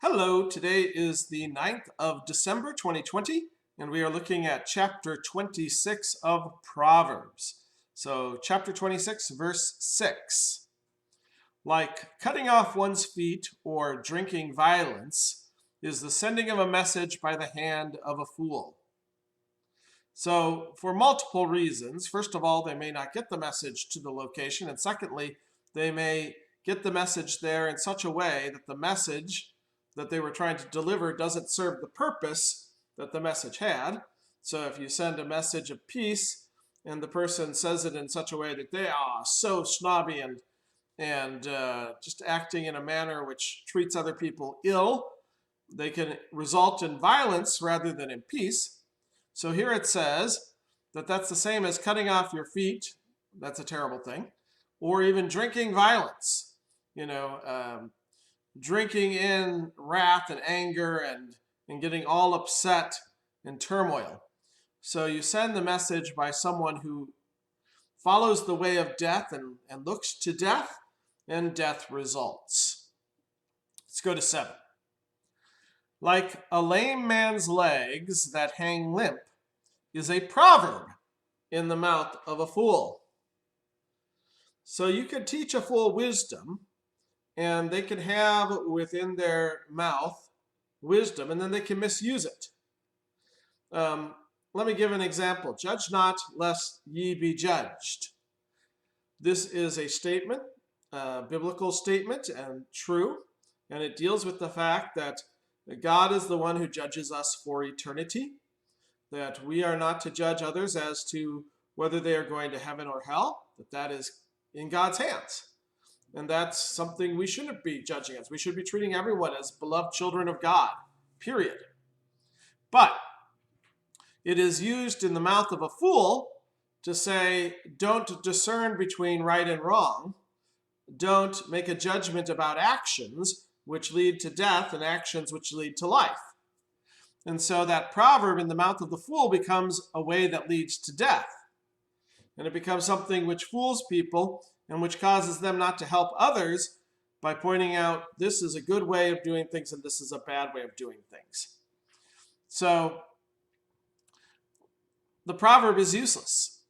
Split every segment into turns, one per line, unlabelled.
Hello, today is the 9th of December 2020, and we are looking at chapter 26 of Proverbs. So, chapter 26, verse 6. Like cutting off one's feet or drinking violence is the sending of a message by the hand of a fool. So, for multiple reasons, first of all, they may not get the message to the location, and secondly, they may get the message there in such a way that the message that they were trying to deliver doesn't serve the purpose that the message had. So if you send a message of peace and the person says it in such a way that they are so snobby and just acting in a manner which treats other people ill, they can result in violence rather than in peace. So here it says that that's the same as cutting off your feet. That's a terrible thing. Or even drinking violence. Drinking in wrath and anger and getting all upset and turmoil. So you send the message by someone who follows the way of death and looks to death, and death results. Let's go to 7. Like a lame man's legs that hang limp is a proverb in the mouth of a fool. So you could teach a fool wisdom, and they can have within their mouth wisdom, and then they can misuse it. Let me give an example. Judge not, lest ye be judged. This is a statement, a biblical statement, and true, and it deals with the fact that God is the one who judges us for eternity, that we are not to judge others as to whether they are going to heaven or hell, that is in God's hands. And that's something we shouldn't be judging as. We should be treating everyone as beloved children of God, period. But it is used in the mouth of a fool to say, don't discern between right and wrong. Don't make a judgment about actions which lead to death and actions which lead to life. And so that proverb in the mouth of the fool becomes a way that leads to death. And it becomes something which fools people and which causes them not to help others by pointing out this is a good way of doing things and this is a bad way of doing things. So the proverb is useless.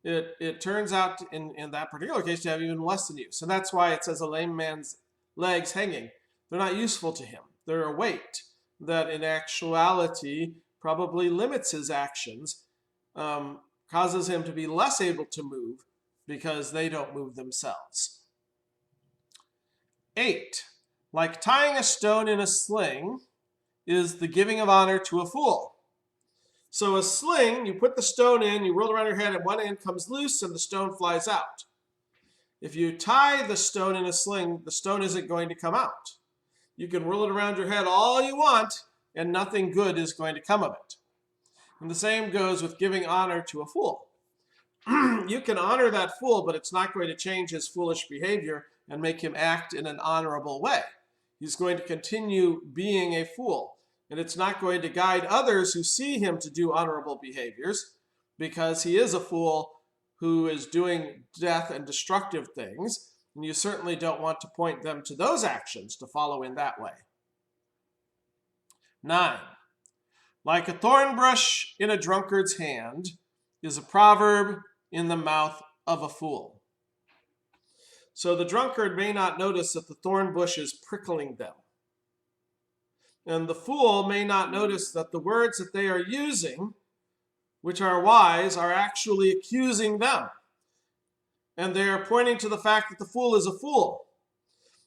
It turns out in that particular case to have even less than use. And that's why it says a lame man's legs hanging. They're not useful to him. They're a weight that in actuality probably limits his actions, causes him to be less able to move because they don't move themselves. 8. Like tying a stone in a sling is the giving of honor to a fool. So a sling, you put the stone in, you roll around your head, and one end comes loose and the stone flies out. If you tie the stone in a sling, the stone isn't going to come out. You can roll it around your head all you want, and nothing good is going to come of it. And the same goes with giving honor to a fool. You can honor that fool, but it's not going to change his foolish behavior and make him act in an honorable way. He's going to continue being a fool, and it's not going to guide others who see him to do honorable behaviors because he is a fool who is doing death and destructive things, and you certainly don't want to point them to those actions to follow in that way. 9. Like a thorn bush in a drunkard's hand is a proverb in the mouth of a fool. So the drunkard may not notice that the thorn bush is prickling them. And the fool may not notice that the words that they are using, which are wise, are actually accusing them. And they are pointing to the fact that the fool is a fool.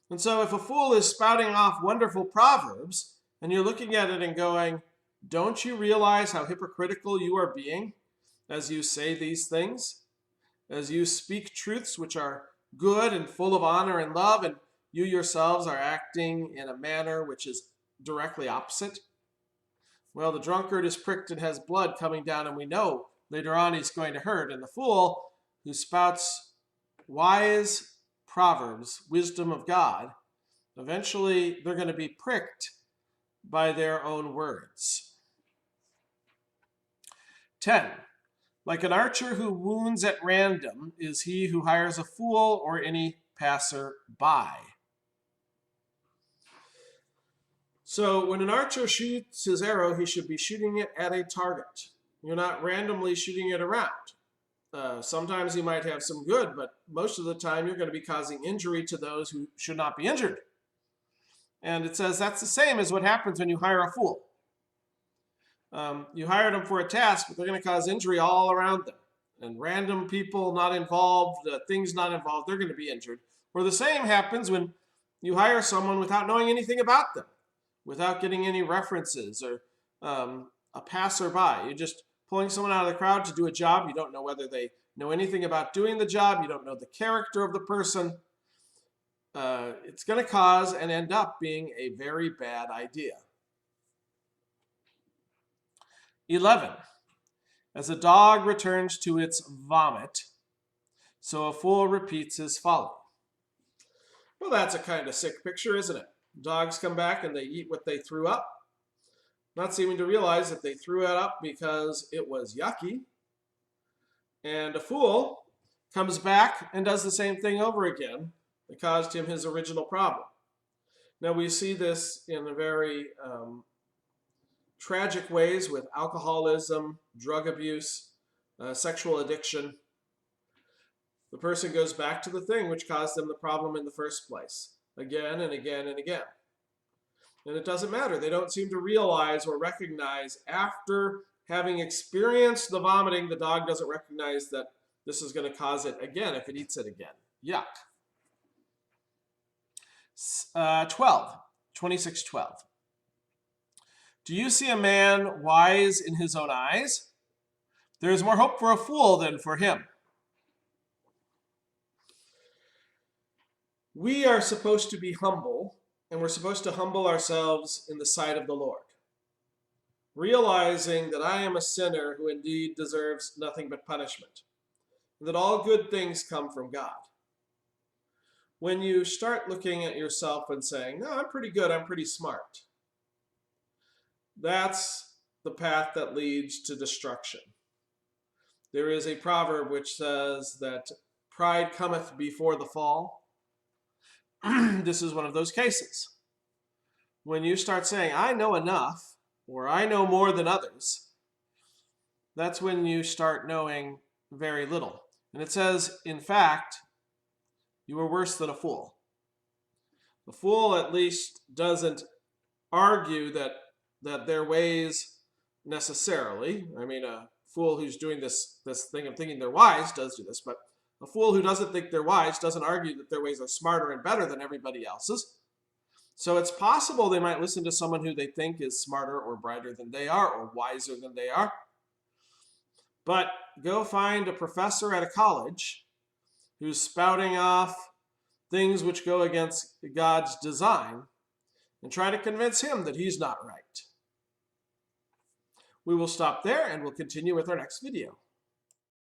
And so if a fool is spouting off wonderful proverbs, and you're looking at it and going, don't you realize how hypocritical you are being as you say these things? As you speak truths which are good and full of honor and love, and you yourselves are acting in a manner which is directly opposite? Well, the drunkard is pricked and has blood coming down, and we know later on he's going to hurt. And the fool who spouts wise proverbs, wisdom of God, eventually they're going to be pricked by their own words. 10. Like an archer who wounds at random is he who hires a fool or any passer-by. So when an archer shoots his arrow, he should be shooting it at a target. You're not randomly shooting it around. Sometimes you might have some good, but most of the time you're going to be causing injury to those who should not be injured. And it says that's the same as what happens when you hire a fool. You hire them for a task, but they're going to cause injury all around them. And random people not involved, things not involved, they're going to be injured. Or the same happens when you hire someone without knowing anything about them, without getting any references or a passerby. You're just pulling someone out of the crowd to do a job. You don't know whether they know anything about doing the job. You don't know the character of the person. It's going to cause and end up being a very bad idea. 11. As a dog returns to its vomit, so a fool repeats his folly. Well, that's a kind of sick picture, isn't it? Dogs come back and they eat what they threw up, not seeming to realize that they threw it up because it was yucky. And a fool comes back and does the same thing over again that caused him his original problem. Now we see this in a very tragic ways with alcoholism, drug abuse, sexual addiction. The person goes back to the thing which caused them the problem in the first place, again and again and again. And it doesn't matter. They don't seem to realize or recognize after having experienced the vomiting, the dog doesn't recognize that this is going to cause it again if it eats it again. Yuck. 26:12. Do you see a man wise in his own eyes? There is more hope for a fool than for him. We are supposed to be humble, and we're supposed to humble ourselves in the sight of the Lord, realizing that I am a sinner who indeed deserves nothing but punishment, and that all good things come from God. When you start looking at yourself and saying, no, I'm pretty good, I'm pretty smart, that's the path that leads to destruction. There is a proverb which says that pride cometh before the fall. This is one of those cases. When you start saying, I know enough, or I know more than others, that's when you start knowing very little. And it says, in fact, you are worse than a fool. The fool at least doesn't argue that their ways necessarily. I mean, a fool who's doing this thing of thinking they're wise does do this, but a fool who doesn't think they're wise doesn't argue that their ways are smarter and better than everybody else's. So it's possible they might listen to someone who they think is smarter or brighter than they are or wiser than they are. But go find a professor at a college who's spouting off things which go against God's design and try to convince him that he's not right. We will stop there and we'll continue with our next video.